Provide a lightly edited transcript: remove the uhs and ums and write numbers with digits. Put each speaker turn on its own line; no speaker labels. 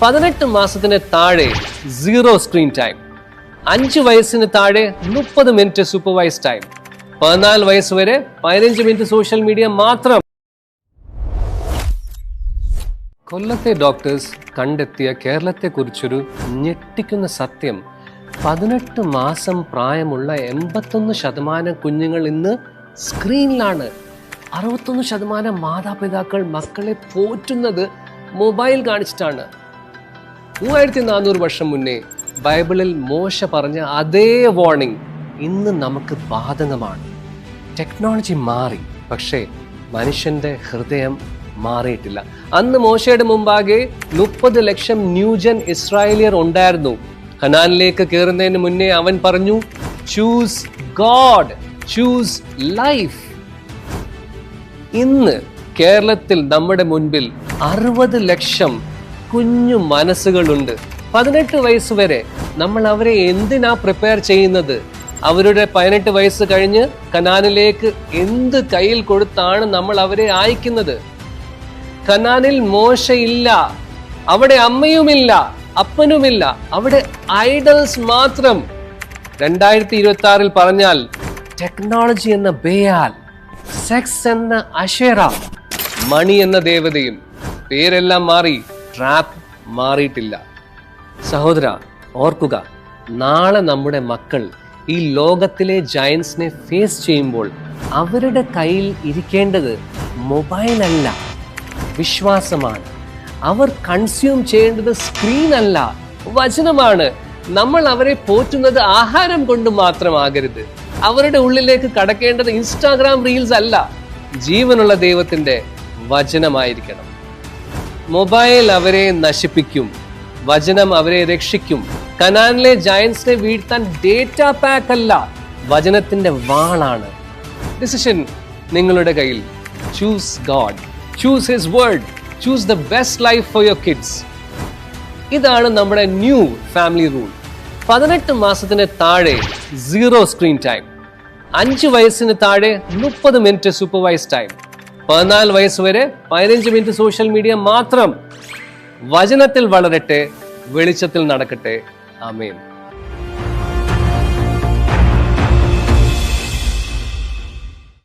18 മാസത്തിന് താഴെ 0 screen time. 5 വയസ്സിന് താഴെ 30 മിനിറ്റ് സൂപ്പർവൈസ് ടൈം. 14 വയസ്സ് വരെ 15 മിനിറ്റ് സോഷ്യൽ മീഡിയ മാത്രം. കൊല്ലത്തെ ഡോക്ടേഴ്സ് കണ്ടെത്തിയ കേരളത്തെക്കുറിച്ചൊരു ഞെട്ടിക്കുന്ന സത്യം: 18 മാസം പ്രായമുള്ള 81% കുഞ്ഞുങ്ങൾ ഇന്ന് സ്ക്രീനിലാണ്. 61% മാതാപിതാക്കൾ മക്കളെ പോറ്റുന്നത് മൊബൈൽ കാണിച്ചിട്ടാണ്. 3400 വർഷം മുന്നേ ബൈബിളിൽ മോശ പറഞ്ഞ അതേ വാർണിംഗ് ഇന്ന് നമുക്ക് ബാധകമാണ്. ടെക്നോളജി മാറി, പക്ഷേ മനുഷ്യന്റെ ഹൃദയം മാറിയിട്ടില്ല. അന്ന് മോശയുടെ മുമ്പാകെ 30 ലക്ഷം ന്യൂജൻ ഇസ്രായേലിയർ ഉണ്ടായിരുന്നു. കനാനിലേക്ക് കയറുന്നതിന് മുന്നേ അവൻ പറഞ്ഞു, ചൂസ് ഗോഡ്, ചൂസ് ലൈഫ്. ഇന്ന് കേരളത്തിൽ നമ്മുടെ മുൻപിൽ 60 ലക്ഷം കുഞ്ഞു മനസ്സുകളുണ്ട്. 18 വയസ്സ് വരെ നമ്മൾ അവരെ എന്തിനാ പ്രിപ്പയർ ചെയ്യുന്നത്? അവരുടെ 18 വയസ്സ് കഴിഞ്ഞ് കനാനിലേക്ക് എന്ത് കയ്യിൽ കൊടുത്താണ് നമ്മൾ അവരെ അയക്കുന്നത്? കനാനിൽ മോശയില്ല, അവിടെ അമ്മയുമില്ല, അപ്പനുമില്ല, അവിടെ ഐഡൽസ് മാത്രം. 2026 പറഞ്ഞാൽ ടെക്നോളജി എന്ന ബേയാൽ, സെക്സ് എന്ന അഷേറ, മണി എന്ന ദേവതയും. പേരെല്ലാം മാറി, ട്രാപ്പ് മാറിയിട്ടില്ല. സഹോദര, ഓർക്കുക, നാളെ നമ്മുടെ മക്കൾ ഈ ലോകത്തിലെ ജയൻസിനെ ഫേസ് ചെയ്യുമ്പോൾ അവരുടെ കയ്യിൽ ഇരിക്കേണ്ടത് മൊബൈൽ അല്ല, വിശ്വാസമാണ്. അവർ കൺസ്യൂം ചെയ്യേണ്ടത് സ്ക്രീൻ അല്ല, വചനമാണ്. നമ്മൾ അവരെ പോറ്റുന്നത് ആഹാരം കൊണ്ട് മാത്രമാകരുത്. അവരുടെ ഉള്ളിലേക്ക് കടക്കേണ്ടത് ഇൻസ്റ്റാഗ്രാം റീൽസ് അല്ല, ജീവനുള്ള ദൈവത്തിന്റെ വചനമായിരിക്കണം. മൊബൈൽ അവരെ നശിപ്പിക്കും, വചനം അവരെ രക്ഷിക്കും. കനാനിലെ ജയൻസിനെ വീഴ്ത്താൻ ഡേറ്റ പാക്ക് അല്ല, വചനത്തിന്റെ വാളാണ്. ഡിസിഷൻ നിങ്ങളുടെ കയ്യിൽ. Choose God, choose his word, choose the best life for your kids. ഇതാണ് നമ്മുടെ ന്യൂ ഫാമിലി റൂൾ. 18 മാസത്തിന് താഴെ 0 സ്ക്രീൻ ടൈം. 5 വയസ്സിന് താഴെ 30 മിനിറ്റ് സൂപ്പർവൈസ് ടൈം. 14 വയസ്സ് വരെ 15 മിനിറ്റ് സോഷ്യൽ മീഡിയ മാത്രം. വചനത്തിൽ വളരട്ടെ, വെളിച്ചത്തിൽ നടക്കട്ടെ. ആമേൻ.